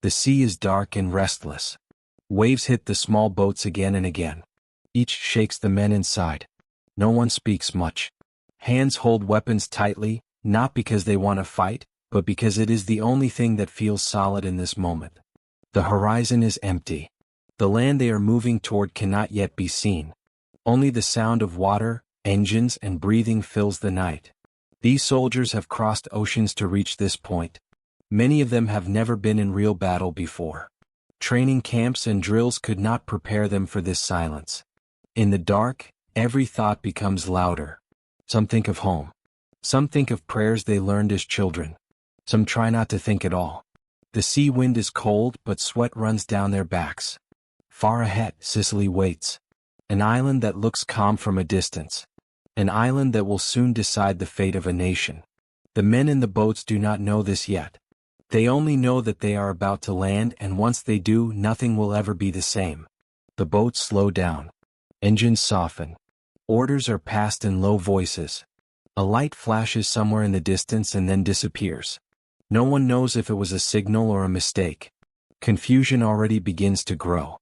The sea is dark and restless. Waves hit the small boats again and again. Each shakes the men inside. No one speaks much. Hands hold weapons tightly, not because they want to fight, but because it is the only thing that feels solid in this moment. The horizon is empty. The land they are moving toward cannot yet be seen. Only the sound of water, engines, and breathing fills the night. These soldiers have crossed oceans to reach this point. Many of them have never been in real battle before. Training camps and drills could not prepare them for this silence. In the dark, every thought becomes louder. Some think of home. Some think of prayers they learned as children. Some try not to think at all. The sea wind is cold, but sweat runs down their backs. Far ahead, Sicily waits. An island that looks calm from a distance. An island that will soon decide the fate of a nation. The men in the boats do not know this yet. They only know that they are about to land, and once they do, nothing will ever be the same. The boats slow down. Engines soften. Orders are passed in low voices. A light flashes somewhere in the distance and then disappears. No one knows if it was a signal or a mistake. Confusion already begins to grow.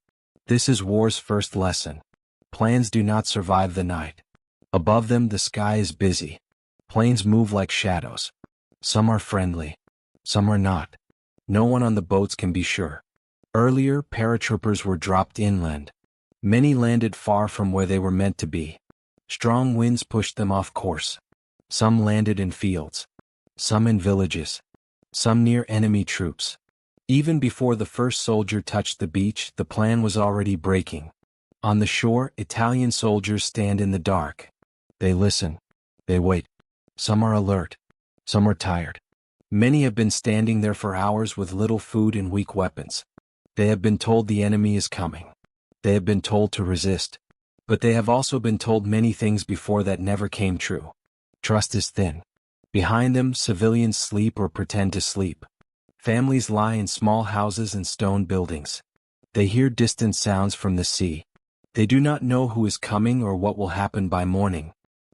This is war's first lesson. Plans do not survive the night. Above them the sky is busy. Planes move like shadows. Some are friendly. Some are not. No one on the boats can be sure. Earlier, paratroopers were dropped inland. Many landed far from where they were meant to be. Strong winds pushed them off course. Some landed in fields. Some in villages. Some near enemy troops. Even before the first soldier touched the beach, the plan was already breaking. On the shore, Italian soldiers stand in the dark. They listen. They wait. Some are alert. Some are tired. Many have been standing there for hours with little food and weak weapons. They have been told the enemy is coming. They have been told to resist. But they have also been told many things before that never came true. Trust is thin. Behind them, civilians sleep or pretend to sleep. Families lie in small houses and stone buildings. They hear distant sounds from the sea. They do not know who is coming or what will happen by morning.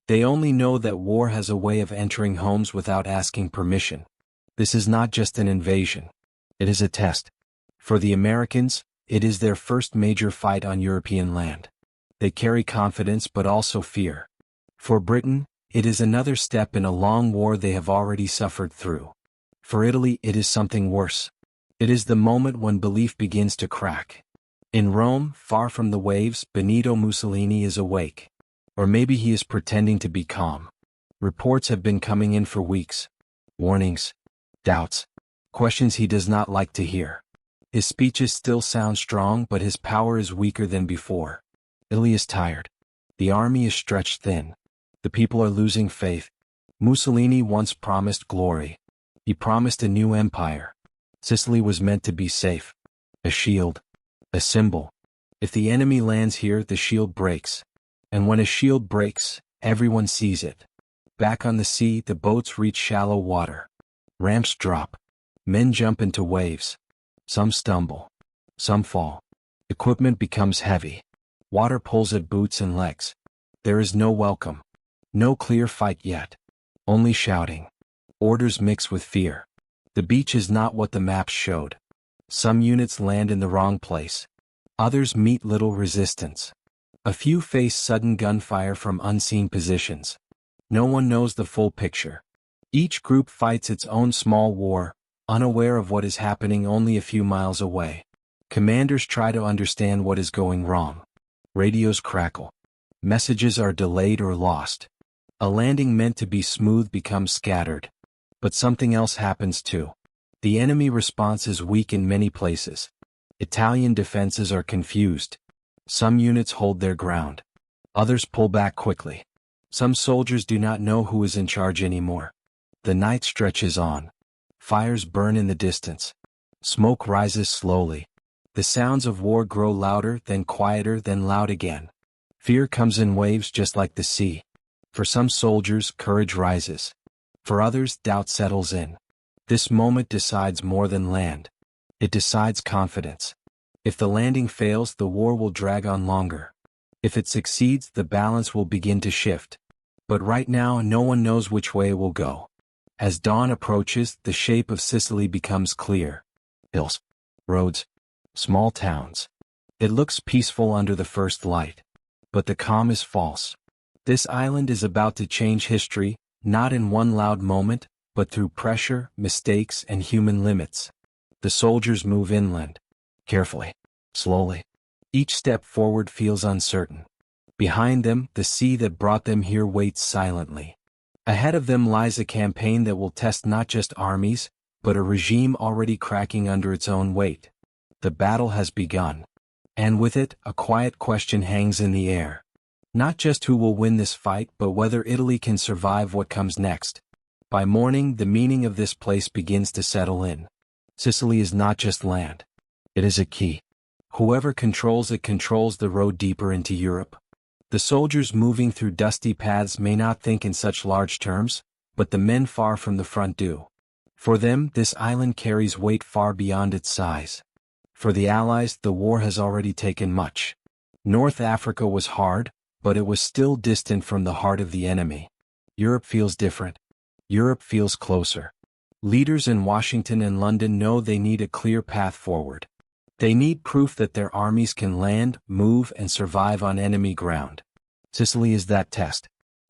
They only know that war has a way of entering homes without asking permission. This is not just an invasion. It is a test. For the Americans, it is their first major fight on European land. They carry confidence but also fear. For Britain, it is another step in a long war they have already suffered through. For Italy, it is something worse. It is the moment when belief begins to crack. In Rome, far from the waves, Benito Mussolini is awake. Or maybe he is pretending to be calm. Reports have been coming in for weeks. Warnings, doubts, questions he does not like to hear. His speeches still sound strong, but his power is weaker than before. Italy is tired. The army is stretched thin. The people are losing faith. Mussolini once promised glory. He promised a new empire. Sicily was meant to be safe. A shield. A symbol. If the enemy lands here, the shield breaks. And when a shield breaks, everyone sees it. Back on the sea, the boats reach shallow water. Ramps drop. Men jump into waves. Some stumble. Some fall. Equipment becomes heavy. Water pulls at boots and legs. There is no welcome. No clear fight yet. Only shouting. Orders mix with fear. The beach is not what the maps showed. Some units land in the wrong place. Others meet little resistance. A few face sudden gunfire from unseen positions. No one knows the full picture. Each group fights its own small war, unaware of what is happening only a few miles away. Commanders try to understand what is going wrong. Radios crackle. Messages are delayed or lost. A landing meant to be smooth becomes scattered. But something else happens too. The enemy response is weak in many places. Italian defenses are confused. Some units hold their ground. Others pull back quickly. Some soldiers do not know who is in charge anymore. The night stretches on. Fires burn in the distance. Smoke rises slowly. The sounds of war grow louder, then quieter, then loud again. Fear comes in waves just like the sea. For some soldiers, courage rises. For others, doubt settles in. This moment decides more than land. It decides confidence. If the landing fails, the war will drag on longer. If it succeeds, the balance will begin to shift. But right now, no one knows which way it will go. As dawn approaches, the shape of Sicily becomes clear. Hills. Roads. Small towns. It looks peaceful under the first light. But the calm is false. This island is about to change history, not in one loud moment, but through pressure, mistakes, and human limits. The soldiers move inland. Carefully. Slowly. Each step forward feels uncertain. Behind them, the sea that brought them here waits silently. Ahead of them lies a campaign that will test not just armies, but a regime already cracking under its own weight. The battle has begun. And with it, a quiet question hangs in the air. Not just who will win this fight, but whether Italy can survive what comes next. By morning, the meaning of this place begins to settle in. Sicily is not just land. It is a key. Whoever controls it controls the road deeper into Europe. The soldiers moving through dusty paths may not think in such large terms, but the men far from the front do. For them, this island carries weight far beyond its size. For the Allies, the war has already taken much. North Africa was hard, but it was still distant from the heart of the enemy. Europe feels different. Europe feels closer. Leaders in Washington and London know they need a clear path forward. They need proof that their armies can land, move, and survive on enemy ground. Sicily is that test.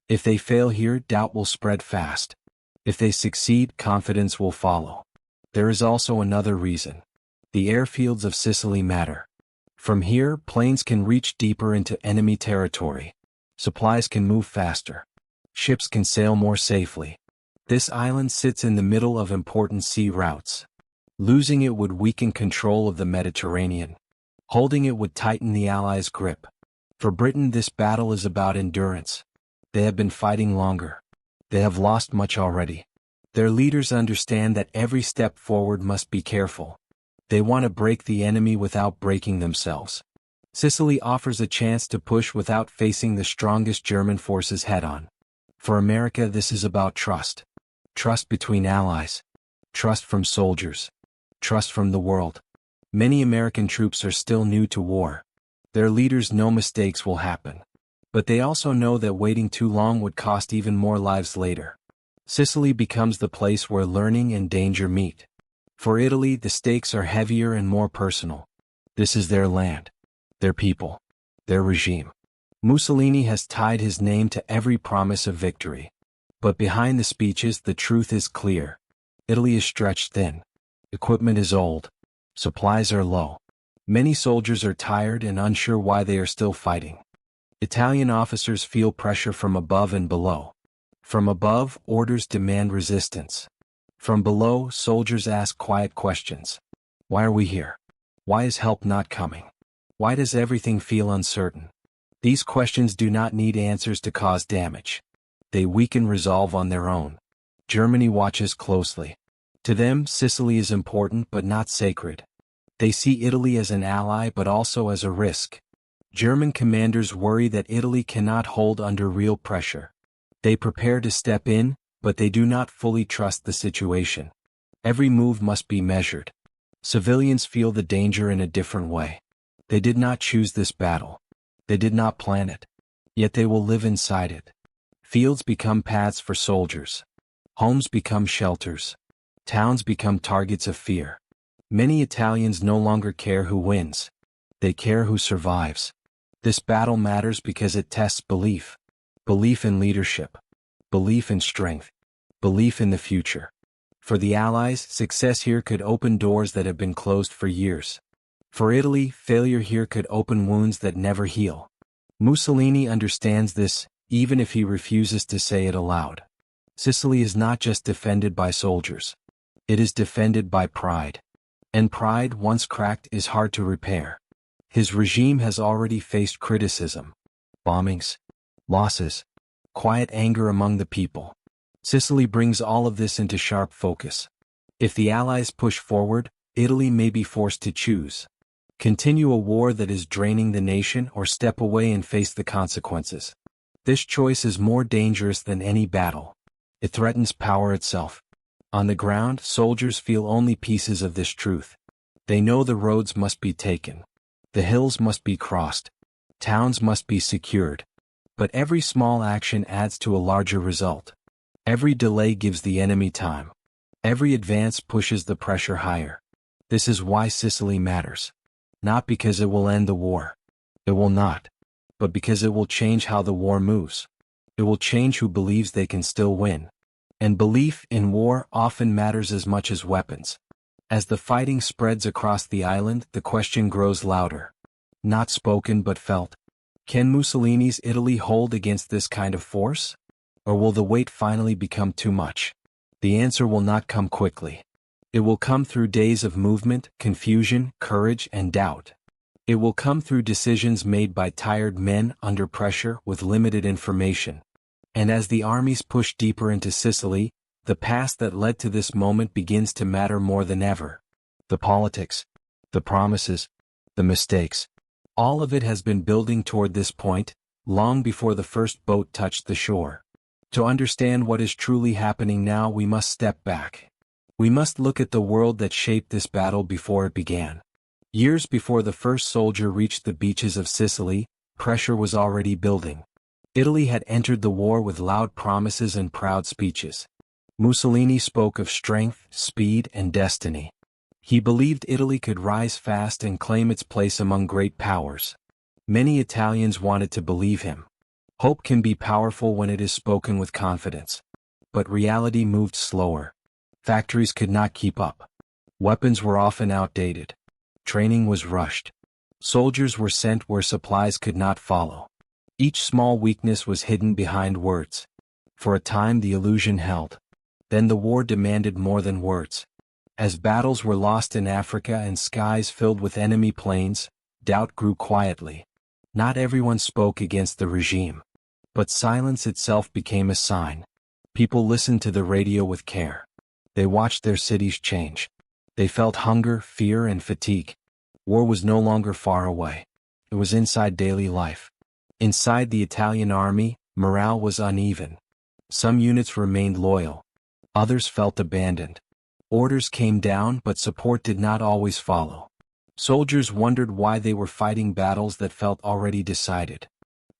If they fail here, doubt will spread fast. If they succeed, confidence will follow. There is also another reason. The airfields of Sicily matter. From here, planes can reach deeper into enemy territory. Supplies can move faster. Ships can sail more safely. This island sits in the middle of important sea routes. Losing it would weaken control of the Mediterranean. Holding it would tighten the Allies' grip. For Britain, this battle is about endurance. They have been fighting longer. They have lost much already. Their leaders understand that every step forward must be careful. They want to break the enemy without breaking themselves. Sicily offers a chance to push without facing the strongest German forces head-on. For America, this is about trust. Trust between allies. Trust from soldiers. Trust from the world. Many American troops are still new to war. Their leaders know mistakes will happen. But they also know that waiting too long would cost even more lives later. Sicily becomes the place where learning and danger meet. For Italy, the stakes are heavier and more personal. This is their land, their people, their regime. Mussolini has tied his name to every promise of victory. But behind the speeches, the truth is clear. Italy is stretched thin. Equipment is old. Supplies are low. Many soldiers are tired and unsure why they are still fighting. Italian officers feel pressure from above and below. From above, orders demand resistance. From below, soldiers ask quiet questions. Why are we here? Why is help not coming? Why does everything feel uncertain? These questions do not need answers to cause damage. They weaken resolve on their own. Germany watches closely. To them, Sicily is important but not sacred. They see Italy as an ally but also as a risk. German commanders worry that Italy cannot hold under real pressure. They prepare to step in, but they do not fully trust the situation. Every move must be measured. Civilians feel the danger in a different way. They did not choose this battle. They did not plan it. Yet they will live inside it. Fields become paths for soldiers. Homes become shelters. Towns become targets of fear. Many Italians no longer care who wins. They care who survives. This battle matters because it tests belief. Belief in leadership. Belief in strength. Belief in the future. For the Allies, success here could open doors that have been closed for years. For Italy, failure here could open wounds that never heal. Mussolini understands this, even if he refuses to say it aloud. Sicily is not just defended by soldiers. It is defended by pride. And pride, once cracked, is hard to repair. His regime has already faced criticism. Bombings. Losses. Quiet anger among the people. Sicily brings all of this into sharp focus. If the Allies push forward, Italy may be forced to choose. Continue a war that is draining the nation or step away and face the consequences. This choice is more dangerous than any battle. It threatens power itself. On the ground, soldiers feel only pieces of this truth. They know the roads must be taken. The hills must be crossed. Towns must be secured. But every small action adds to a larger result. Every delay gives the enemy time. Every advance pushes the pressure higher. This is why Sicily matters. Not because it will end the war. It will not. But because it will change how the war moves. It will change who believes they can still win. And belief in war often matters as much as weapons. As the fighting spreads across the island, the question grows louder. Not spoken but felt. Can Mussolini's Italy hold against this kind of force? Or will the weight finally become too much? The answer will not come quickly. It will come through days of movement, confusion, courage, and doubt. It will come through decisions made by tired men under pressure with limited information. And as the armies push deeper into Sicily, the past that led to this moment begins to matter more than ever. The politics, the promises, the mistakes. All of it has been building toward this point, long before the first boat touched the shore. To understand what is truly happening now, we must step back. We must look at the world that shaped this battle before it began. Years before the first soldier reached the beaches of Sicily, pressure was already building. Italy had entered the war with loud promises and proud speeches. Mussolini spoke of strength, speed, and destiny. He believed Italy could rise fast and claim its place among great powers. Many Italians wanted to believe him. Hope can be powerful when it is spoken with confidence. But reality moved slower. Factories could not keep up. Weapons were often outdated. Training was rushed. Soldiers were sent where supplies could not follow. Each small weakness was hidden behind words. For a time the illusion held. Then the war demanded more than words. As battles were lost in Africa and skies filled with enemy planes, doubt grew quietly. Not everyone spoke against the regime. But silence itself became a sign. People listened to the radio with care. They watched their cities change. They felt hunger, fear, and fatigue. War was no longer far away. It was inside daily life. Inside the Italian army, morale was uneven. Some units remained loyal. Others felt abandoned. Orders came down, but support did not always follow. Soldiers wondered why they were fighting battles that felt already decided.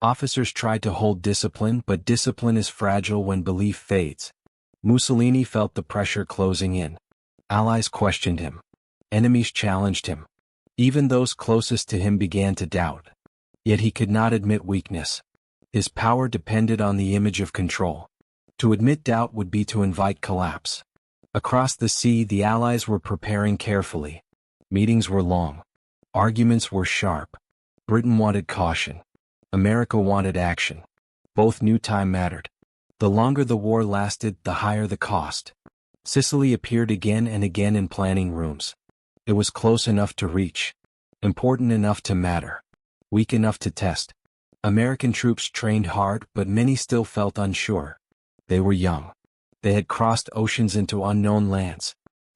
Officers tried to hold discipline, but discipline is fragile when belief fades. Mussolini felt the pressure closing in. Allies questioned him. Enemies challenged him. Even those closest to him began to doubt. Yet he could not admit weakness. His power depended on the image of control. To admit doubt would be to invite collapse. Across the sea, the Allies were preparing carefully. Meetings were long. Arguments were sharp. Britain wanted caution. America wanted action. Both knew time mattered. The longer the war lasted, the higher the cost. Sicily appeared again and again in planning rooms. It was close enough to reach. Important enough to matter. Weak enough to test. American troops trained hard, but many still felt unsure. They were young. They had crossed oceans into unknown lands.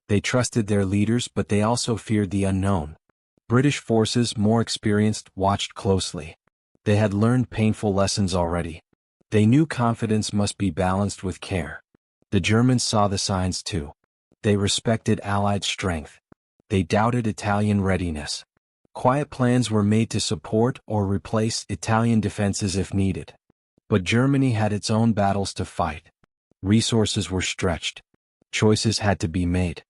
They trusted their leaders, but they also feared the unknown. British forces, more experienced, watched closely. They had learned painful lessons already. They knew confidence must be balanced with care. The Germans saw the signs too. They respected Allied strength. They doubted Italian readiness. Quiet plans were made to support or replace Italian defenses if needed. But Germany had its own battles to fight. Resources were stretched. Choices had to be made.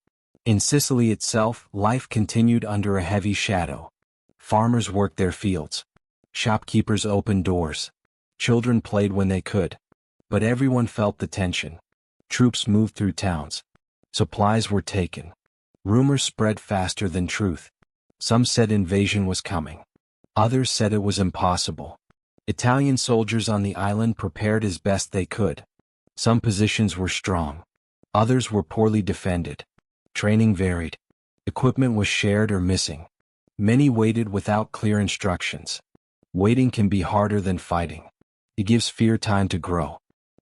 In Sicily itself, life continued under a heavy shadow. Farmers worked their fields. Shopkeepers opened doors. Children played when they could. But everyone felt the tension. Troops moved through towns. Supplies were taken. Rumors spread faster than truth. Some said invasion was coming. Others said it was impossible. Italian soldiers on the island prepared as best they could. Some positions were strong. Others were poorly defended. Training varied. Equipment was shared or missing. Many waited without clear instructions. Waiting can be harder than fighting. It gives fear time to grow.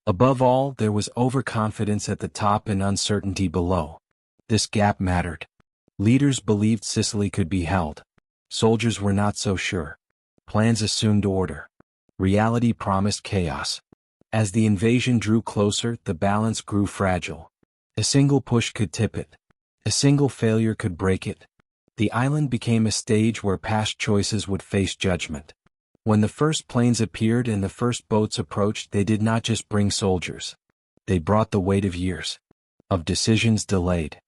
Above all, there was overconfidence at the top and uncertainty below. This gap mattered. Leaders believed Sicily could be held. Soldiers were not so sure. Plans assumed order. Reality promised chaos. As the invasion drew closer, the balance grew fragile. A single push could tip it. A single failure could break it. The island became a stage where past choices would face judgment. When the first planes appeared and the first boats approached, they did not just bring soldiers. They brought the weight of years. Of decisions delayed.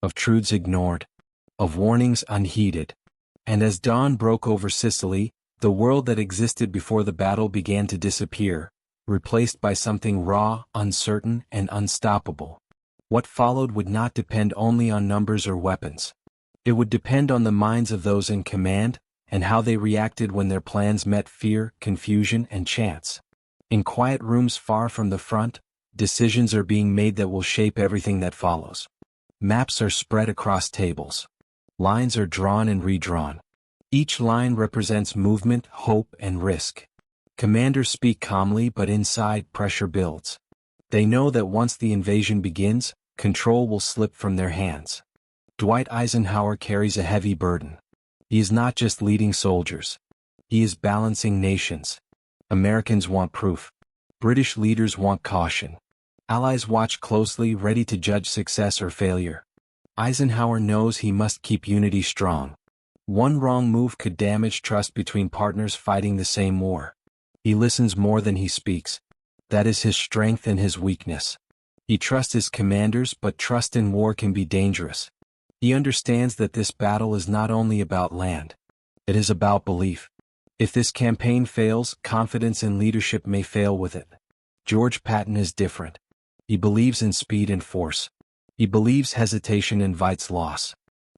Of truths ignored. of warnings unheeded. And as dawn broke over Sicily, the world that existed before the battle began to disappear, replaced by something raw, uncertain, and unstoppable. What followed would not depend only on numbers or weapons. It would depend on the minds of those in command, and how they reacted when their plans met fear, confusion, and chance. In quiet rooms far from the front, decisions are being made that will shape everything that follows. Maps are spread across tables. Lines are drawn and redrawn. Each line represents movement, hope, and risk. Commanders speak calmly, but inside pressure builds. They know that once the invasion begins, control will slip from their hands. Dwight Eisenhower carries a heavy burden. He is not just leading soldiers. He is balancing nations. Americans want proof. British leaders want caution. Allies watch closely, ready to judge success or failure. Eisenhower knows he must keep unity strong. One wrong move could damage trust between partners fighting the same war. He listens more than he speaks. That is his strength and his weakness. He trusts his commanders, but trust in war can be dangerous. He understands that this battle is not only about land. It is about belief. If this campaign fails, confidence in leadership may fail with it. George Patton is different. He believes in speed and force. He believes hesitation invites loss.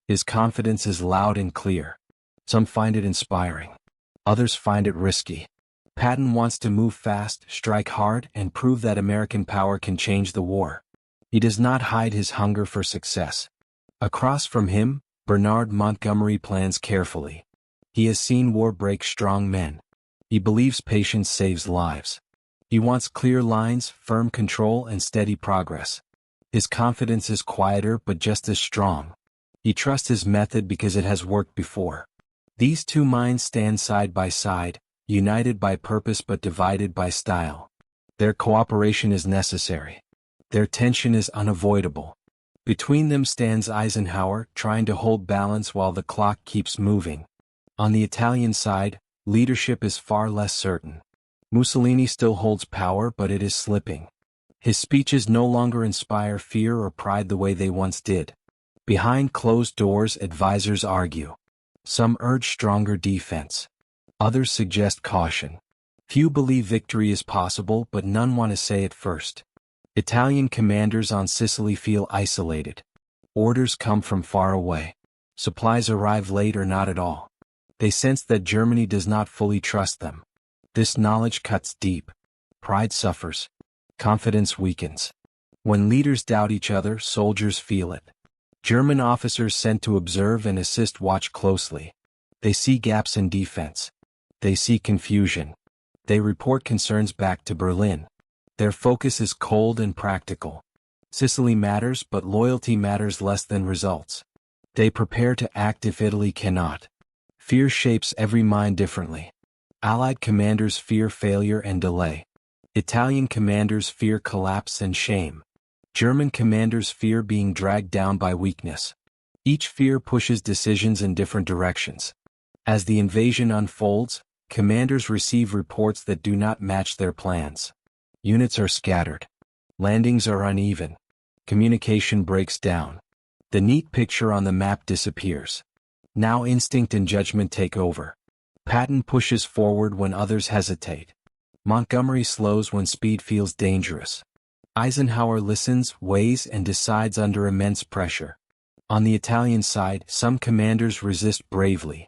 His confidence is loud and clear. Some find it inspiring. Others find it risky. Patton wants to move fast, strike hard, and prove that American power can change the war. He does not hide his hunger for success. Across from him, Bernard Montgomery plans carefully. He has seen war break strong men. He believes patience saves lives. He wants clear lines, firm control, and steady progress. His confidence is quieter but just as strong. He trusts his method because it has worked before. These two minds stand side by side, united by purpose but divided by style. Their cooperation is necessary. Their tension is unavoidable. Between them stands Eisenhower, trying to hold balance while the clock keeps moving. On the Italian side, leadership is far less certain. Mussolini still holds power, but it is slipping. His speeches no longer inspire fear or pride the way they once did. Behind closed doors, advisors argue. Some urge stronger defense. Others suggest caution. Few believe victory is possible, but none want to say it first. Italian commanders on Sicily feel isolated. Orders come from far away. Supplies arrive late or not at all. They sense that Germany does not fully trust them. This knowledge cuts deep. Pride suffers. Confidence weakens. When leaders doubt each other, soldiers feel it. German officers sent to observe and assist watch closely. They see gaps in defense. They see confusion. They report concerns back to Berlin. Their focus is cold and practical. Sicily matters, but loyalty matters less than results. They prepare to act if Italy cannot. Fear shapes every mind differently. Allied commanders fear failure and delay. Italian commanders fear collapse and shame. German commanders fear being dragged down by weakness. Each fear pushes decisions in different directions. As the invasion unfolds, commanders receive reports that do not match their plans. Units are scattered. Landings are uneven. Communication breaks down. The neat picture on the map disappears. Now instinct and judgment take over. Patton pushes forward when others hesitate. Montgomery slows when speed feels dangerous. Eisenhower listens, weighs, and decides under immense pressure. On the Italian side, some commanders resist bravely.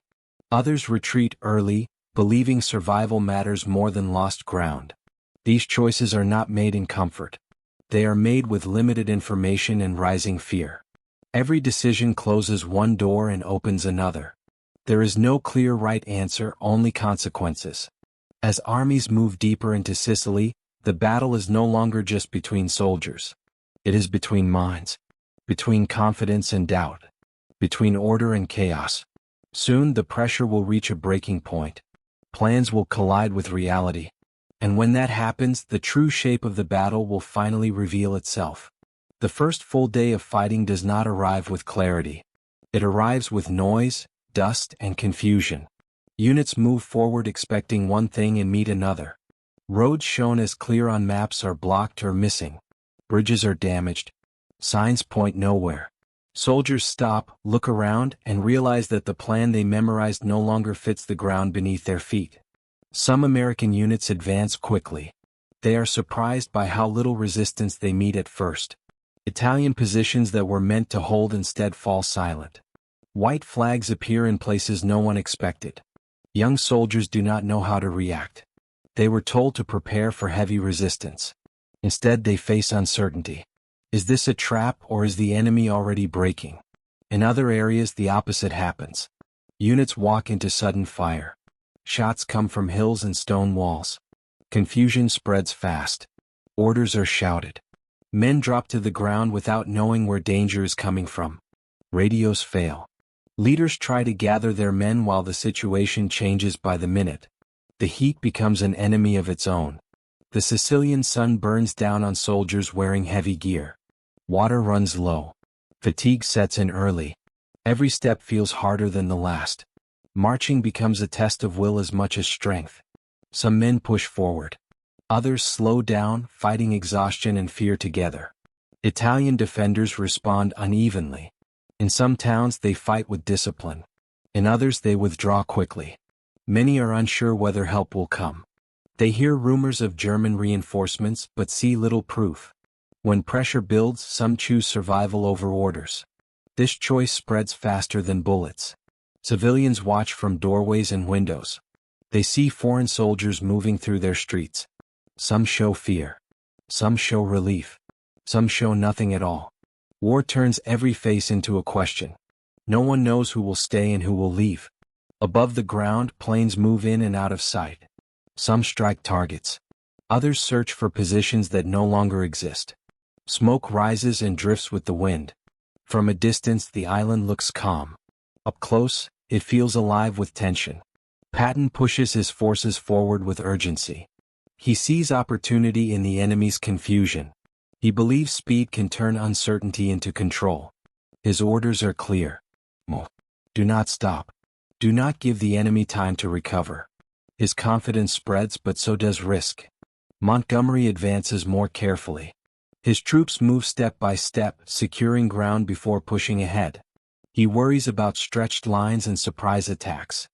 Others retreat early, believing survival matters more than lost ground. These choices are not made in comfort. They are made with limited information and rising fear. Every decision closes one door and opens another. There is no clear right answer, only consequences. As armies move deeper into Sicily, the battle is no longer just between soldiers. It is between minds. Between confidence and doubt. Between order and chaos. Soon the pressure will reach a breaking point. Plans will collide with reality. And when that happens, the true shape of the battle will finally reveal itself. The first full day of fighting does not arrive with clarity. It arrives with noise, dust, and confusion. Units move forward expecting one thing and meet another. Roads shown as clear on maps are blocked or missing. Bridges are damaged. Signs point nowhere. Soldiers stop, look around, and realize that the plan they memorized no longer fits the ground beneath their feet. Some American units advance quickly. They are surprised by how little resistance they meet at first. Italian positions that were meant to hold instead fall silent. White flags appear in places no one expected. Young soldiers do not know how to react. They were told to prepare for heavy resistance. Instead, they face uncertainty. Is this a trap, or is the enemy already breaking? In other areas, the opposite happens. Units walk into sudden fire. Shots come from hills and stone walls. Confusion spreads fast. Orders are shouted. Men drop to the ground without knowing where danger is coming from. Radios fail. Leaders try to gather their men while the situation changes by the minute. The heat becomes an enemy of its own. The Sicilian sun burns down on soldiers wearing heavy gear. Water runs low. Fatigue sets in early. Every step feels harder than the last. Marching becomes a test of will as much as strength. Some men push forward. Others slow down, fighting exhaustion and fear together. Italian defenders respond unevenly. In some towns they fight with discipline. In others they withdraw quickly. Many are unsure whether help will come. They hear rumors of German reinforcements but see little proof. When pressure builds, some choose survival over orders. This choice spreads faster than bullets. Civilians watch from doorways and windows. They see foreign soldiers moving through their streets. Some show fear. Some show relief. Some show nothing at all. War turns every face into a question. No one knows who will stay and who will leave. Above the ground, planes move in and out of sight. Some strike targets. Others search for positions that no longer exist. Smoke rises and drifts with the wind. From a distance, the island looks calm. Up close, it feels alive with tension. Patton pushes his forces forward with urgency. He sees opportunity in the enemy's confusion. He believes speed can turn uncertainty into control. His orders are clear. Do not stop. Do not give the enemy time to recover. His confidence spreads, but so does risk. Montgomery advances more carefully. His troops move step by step, securing ground before pushing ahead. He worries about stretched lines and surprise attacks.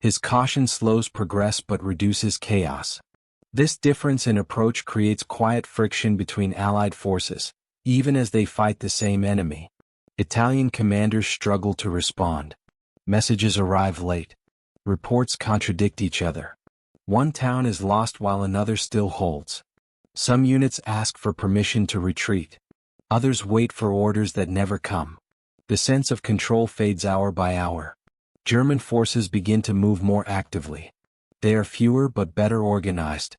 His caution slows progress but reduces chaos. This difference in approach creates quiet friction between Allied forces, even as they fight the same enemy. Italian commanders struggle to respond. Messages arrive late. Reports contradict each other. One town is lost while another still holds. Some units ask for permission to retreat. Others wait for orders that never come. The sense of control fades hour by hour. German forces begin to move more actively. They are fewer but better organized.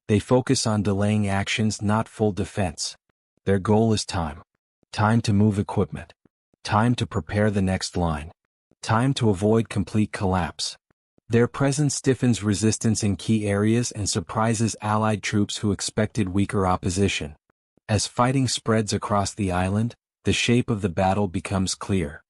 They focus on delaying actions, not full defense. Their goal is time. Time to move equipment. Time to prepare the next line. Time to avoid complete collapse. Their presence stiffens resistance in key areas and surprises Allied troops who expected weaker opposition. As fighting spreads across the island, the shape of the battle becomes clear.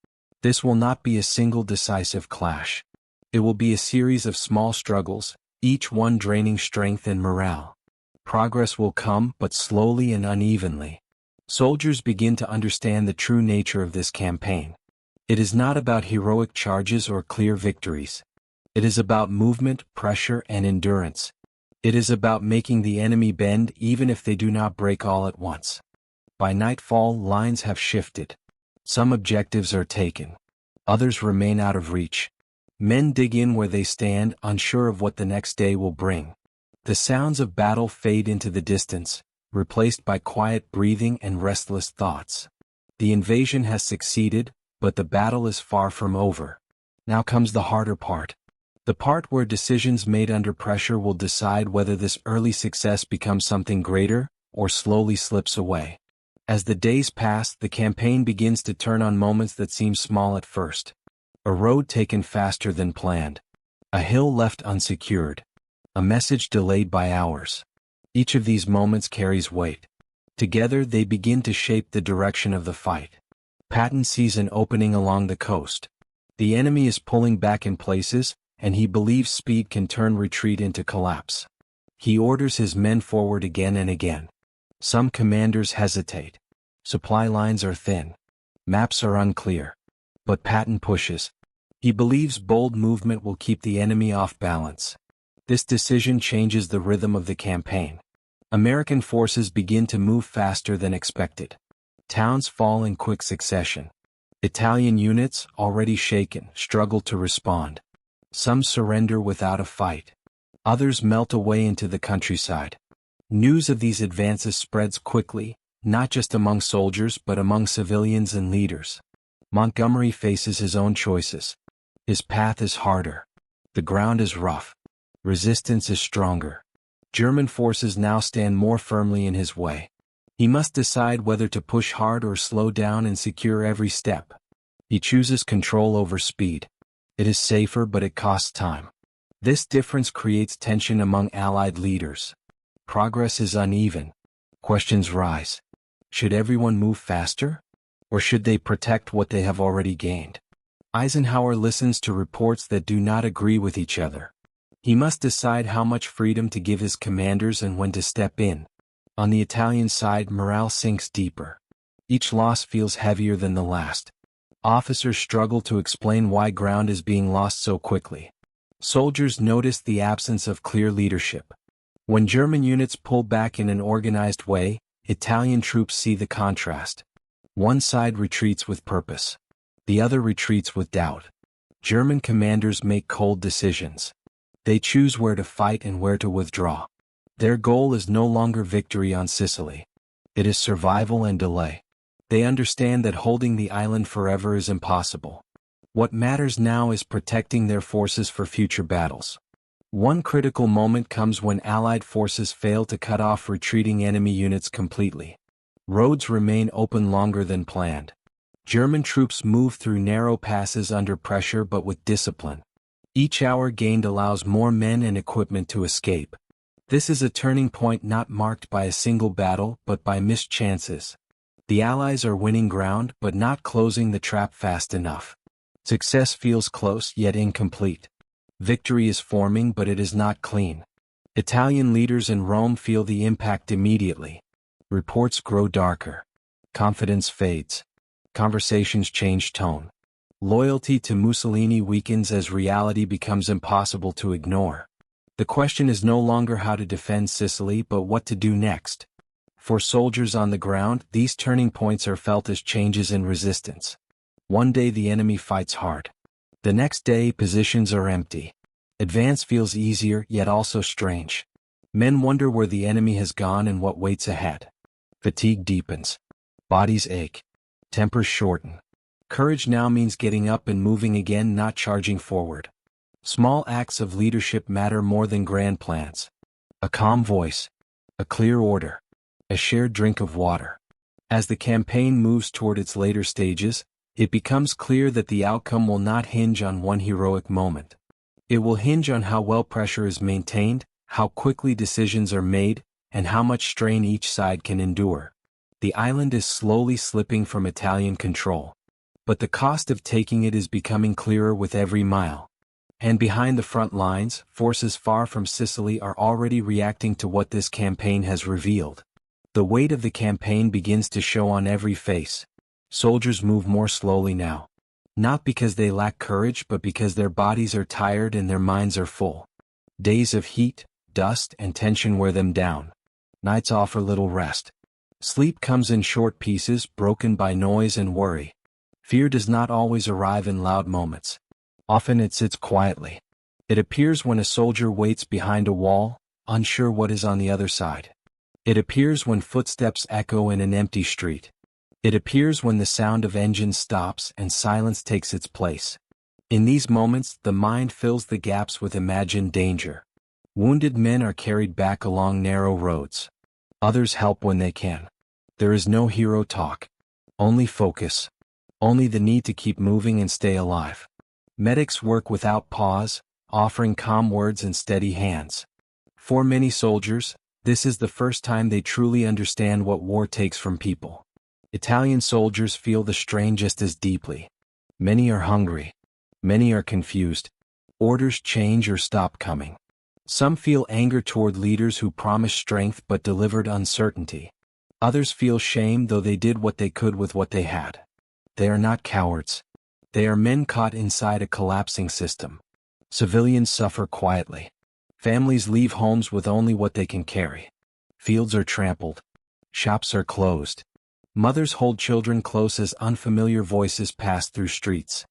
This will not be a single decisive clash. It will be a series of small struggles, each one draining strength and morale. Progress will come, but slowly and unevenly. Soldiers begin to understand the true nature of this campaign. It is not about heroic charges or clear victories. It is about movement, pressure, and endurance. It is about making the enemy bend even if they do not break all at once. By nightfall, lines have shifted. Some objectives are taken. Others remain out of reach. Men dig in where they stand, unsure of what the next day will bring. The sounds of battle fade into the distance, replaced by quiet breathing and restless thoughts. The invasion has succeeded, but the battle is far from over. Now comes the harder part. The part where decisions made under pressure will decide whether this early success becomes something greater, or slowly slips away. As the days pass, the campaign begins to turn on moments that seem small at first. A road taken faster than planned. A hill left unsecured. A message delayed by hours. Each of these moments carries weight. Together they begin to shape the direction of the fight. Patton sees an opening along the coast. The enemy is pulling back in places, and he believes speed can turn retreat into collapse. He orders his men forward again and again. Some commanders hesitate. Supply lines are thin. Maps are unclear. But Patton pushes. He believes bold movement will keep the enemy off balance. This decision changes the rhythm of the campaign. American forces begin to move faster than expected. Towns fall in quick succession. Italian units, already shaken, struggle to respond. Some surrender without a fight. Others melt away into the countryside. News of these advances spreads quickly, not just among soldiers but among civilians and leaders. Montgomery faces his own choices. His path is harder. The ground is rough. Resistance is stronger. German forces now stand more firmly in his way. He must decide whether to push hard or slow down and secure every step. He chooses control over speed. It is safer, but it costs time. This difference creates tension among Allied leaders. Progress is uneven. Questions rise. Should everyone move faster? Or should they protect what they have already gained? Eisenhower listens to reports that do not agree with each other. He must decide how much freedom to give his commanders and when to step in. On the Italian side, morale sinks deeper. Each loss feels heavier than the last. Officers struggle to explain why ground is being lost so quickly. Soldiers notice the absence of clear leadership. When German units pull back in an organized way, Italian troops see the contrast. One side retreats with purpose. The other retreats with doubt. German commanders make cold decisions. They choose where to fight and where to withdraw. Their goal is no longer victory on Sicily. It is survival and delay. They understand that holding the island forever is impossible. What matters now is protecting their forces for future battles. One critical moment comes when Allied forces fail to cut off retreating enemy units completely. Roads remain open longer than planned. German troops move through narrow passes under pressure but with discipline. Each hour gained allows more men and equipment to escape. This is a turning point not marked by a single battle but by missed chances. The Allies are winning ground but not closing the trap fast enough. Success feels close yet incomplete. Victory is forming but it is not clean. Italian leaders in Rome feel the impact immediately. Reports grow darker. Confidence fades. Conversations change tone. Loyalty to Mussolini weakens as reality becomes impossible to ignore. The question is no longer how to defend Sicily but what to do next. For soldiers on the ground, these turning points are felt as changes in resistance. One day the enemy fights hard. The next day positions are empty. Advance feels easier yet also strange. Men wonder where the enemy has gone and what waits ahead. Fatigue deepens. Bodies ache. Tempers shorten. Courage now means getting up and moving again, not charging forward. Small acts of leadership matter more than grand plans. A calm voice. A clear order. A shared drink of water. As the campaign moves toward its later stages, it becomes clear that the outcome will not hinge on one heroic moment. It will hinge on how well pressure is maintained, how quickly decisions are made, and how much strain each side can endure. The island is slowly slipping from Italian control. But the cost of taking it is becoming clearer with every mile. And behind the front lines, forces far from Sicily are already reacting to what this campaign has revealed. The weight of the campaign begins to show on every face. Soldiers move more slowly now. Not because they lack courage but because their bodies are tired and their minds are full. Days of heat, dust, and tension wear them down. Nights offer little rest. Sleep comes in short pieces, broken by noise and worry. Fear does not always arrive in loud moments. Often it sits quietly. It appears when a soldier waits behind a wall, unsure what is on the other side. It appears when footsteps echo in an empty street. It appears when the sound of engines stops and silence takes its place. In these moments, the mind fills the gaps with imagined danger. Wounded men are carried back along narrow roads. Others help when they can. There is no hero talk. Only focus. Only the need to keep moving and stay alive. Medics work without pause, offering calm words and steady hands. For many soldiers, this is the first time they truly understand what war takes from people. Italian soldiers feel the strain just as deeply. Many are hungry. Many are confused. Orders change or stop coming. Some feel anger toward leaders who promised strength but delivered uncertainty. Others feel shame though they did what they could with what they had. They are not cowards. They are men caught inside a collapsing system. Civilians suffer quietly. Families leave homes with only what they can carry. Fields are trampled. Shops are closed. Mothers hold children close as unfamiliar voices pass through streets.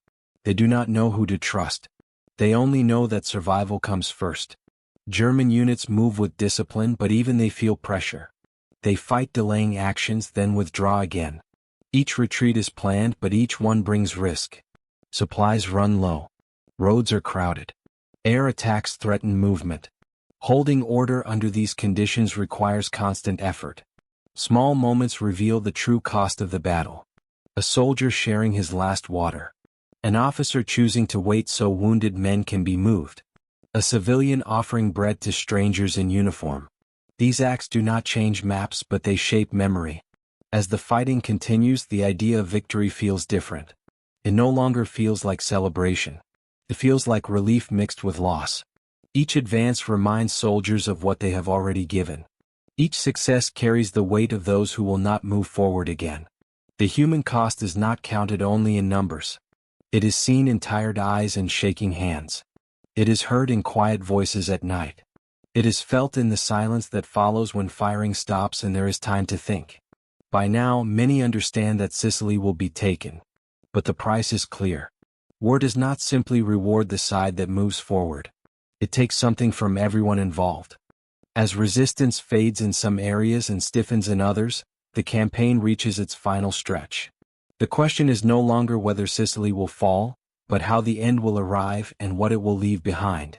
They do not know who to trust. They only know that survival comes first. German units move with discipline, but even they feel pressure. They fight delaying actions, then withdraw again. Each retreat is planned, but each one brings risk. Supplies run low. Roads are crowded. Air attacks threaten movement. Holding order under these conditions requires constant effort. Small moments reveal the true cost of the battle. A soldier sharing his last water. An officer choosing to wait so wounded men can be moved. A civilian offering bread to strangers in uniform. These acts do not change maps, but they shape memory. As the fighting continues, the idea of victory feels different. It no longer feels like celebration. It feels like relief mixed with loss. Each advance reminds soldiers of what they have already given. Each success carries the weight of those who will not move forward again. The human cost is not counted only in numbers. It is seen in tired eyes and shaking hands. It is heard in quiet voices at night. It is felt in the silence that follows when firing stops and there is time to think. By now, many understand that Sicily will be taken. But the price is clear. War does not simply reward the side that moves forward. It takes something from everyone involved. As resistance fades in some areas and stiffens in others, the campaign reaches its final stretch. The question is no longer whether Sicily will fall, but how the end will arrive and what it will leave behind.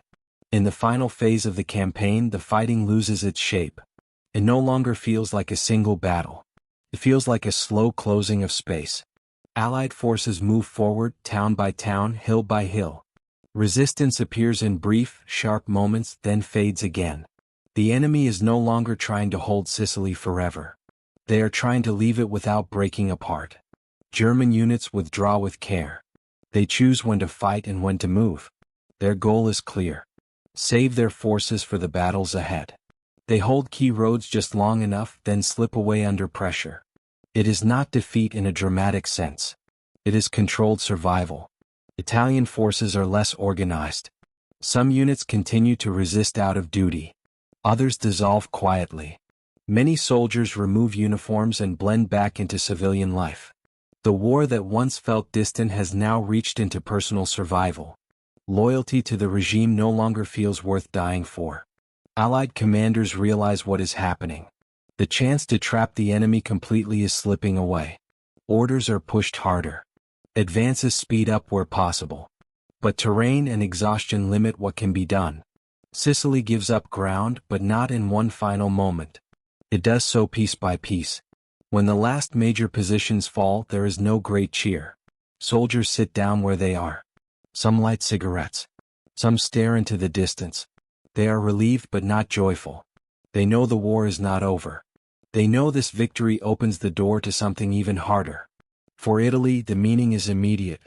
In the final phase of the campaign, the fighting loses its shape. It no longer feels like a single battle. It feels like a slow closing of space. Allied forces move forward, town by town, hill by hill. Resistance appears in brief, sharp moments, then fades again. The enemy is no longer trying to hold Sicily forever. They are trying to leave it without breaking apart. German units withdraw with care. They choose when to fight and when to move. Their goal is clear. Save their forces for the battles ahead. They hold key roads just long enough, then slip away under pressure. It is not defeat in a dramatic sense. It is controlled survival. Italian forces are less organized. Some units continue to resist out of duty. Others dissolve quietly. Many soldiers remove uniforms and blend back into civilian life. The war that once felt distant has now reached into personal survival. Loyalty to the regime no longer feels worth dying for. Allied commanders realize what is happening. The chance to trap the enemy completely is slipping away. Orders are pushed harder. Advances speed up where possible. But terrain and exhaustion limit what can be done. Sicily gives up ground, but not in one final moment. It does so piece by piece. When the last major positions fall, there is no great cheer. Soldiers sit down where they are. Some light cigarettes. Some stare into the distance. They are relieved but not joyful. They know the war is not over. They know this victory opens the door to something even harder. For Italy, the meaning is immediate.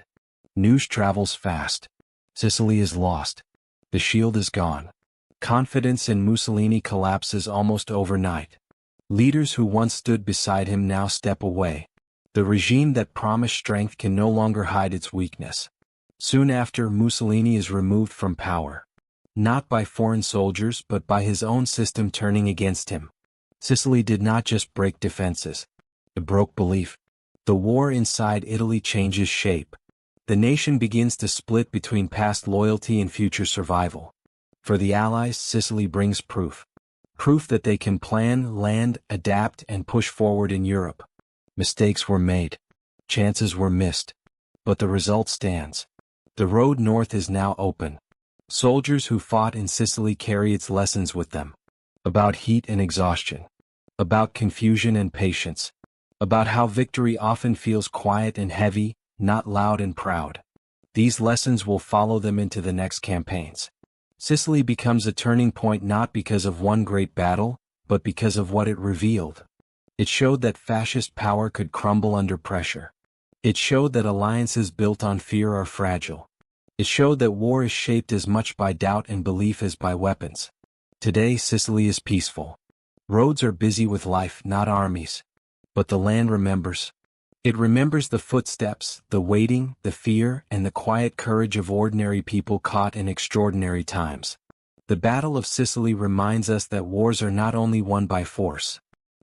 News travels fast. Sicily is lost. The shield is gone. Confidence in Mussolini collapses almost overnight. Leaders who once stood beside him now step away. The regime that promised strength can no longer hide its weakness. Soon after, Mussolini is removed from power. Not by foreign soldiers, but by his own system turning against him. Sicily did not just break defenses. It broke belief. The war inside Italy changes shape. The nation begins to split between past loyalty and future survival. For the Allies, Sicily brings proof. Proof that they can plan, land, adapt, and push forward in Europe. Mistakes were made. Chances were missed. But the result stands. The road north is now open. Soldiers who fought in Sicily carry its lessons with them. About heat and exhaustion. About confusion and patience. About how victory often feels quiet and heavy, not loud and proud. These lessons will follow them into the next campaigns. Sicily becomes a turning point not because of one great battle, but because of what it revealed. It showed that fascist power could crumble under pressure. It showed that alliances built on fear are fragile. It showed that war is shaped as much by doubt and belief as by weapons. Today, Sicily is peaceful. Roads are busy with life, not armies. But the land remembers. It remembers the footsteps, the waiting, the fear, and the quiet courage of ordinary people caught in extraordinary times. The Battle of Sicily reminds us that wars are not only won by force.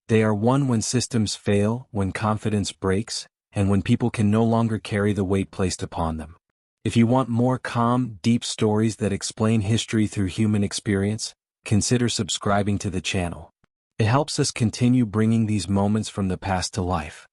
They are won when systems fail, when confidence breaks, and when people can no longer carry the weight placed upon them. If you want more calm, deep stories that explain history through human experience, consider subscribing to the channel. It helps us continue bringing these moments from the past to life.